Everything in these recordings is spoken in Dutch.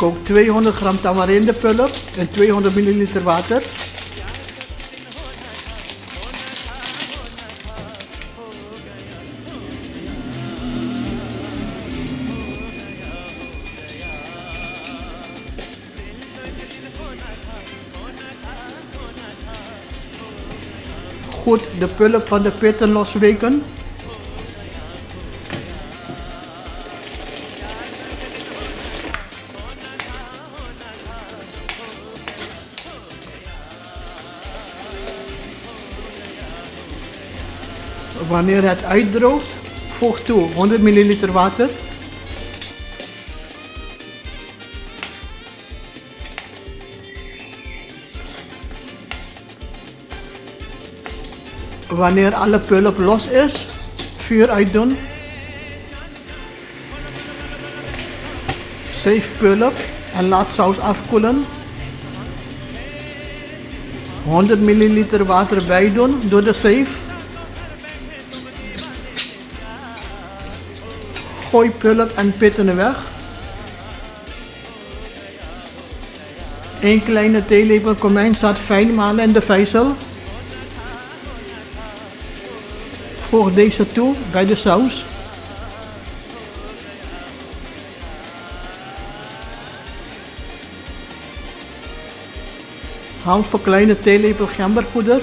Kook 200 gram tamarindo pulp in 200 milliliter water. Goed de pulp van de pitten losweken. Wanneer het uitdroogt, voeg toe 100 milliliter water. Wanneer alle pulp los is, vuur uitdoen. Zeef pulp en laat saus afkoelen. 100 milliliter water bijdoen door de zeef. Gooi pulp en pitten weg. 1 kleine theelepel komijnzaad fijn malen in de vijzel. Voeg deze toe bij de saus. Halve kleine theelepel gemberpoeder.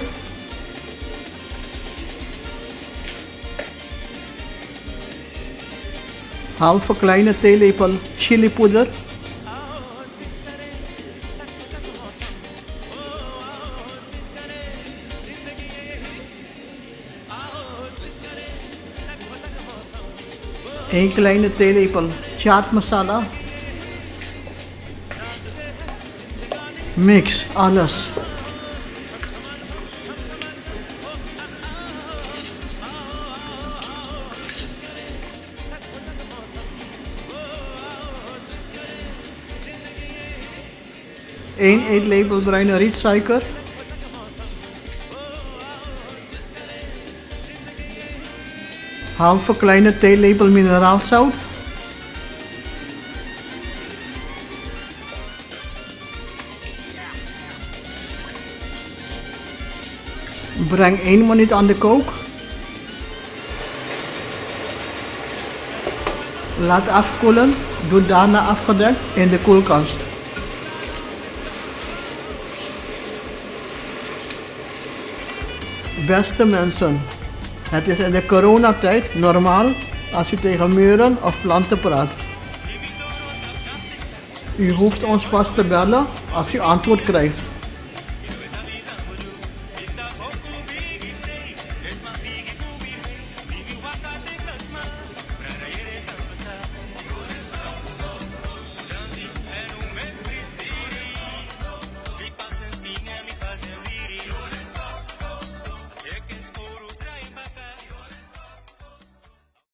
Halve kleine theelepel chilipoeder. Een kleine theelepel chaat masala. Mix alles. Eén eetlepel bruine rietsuiker. Halve kleine theelepel mineraalzout. Breng 1 minuut aan de kook. Laat afkoelen, doe daarna afgedekt in de koelkast. Beste mensen, het is in de coronatijd normaal als u tegen muren of planten praat. U hoeft ons pas te bellen als u antwoord krijgt.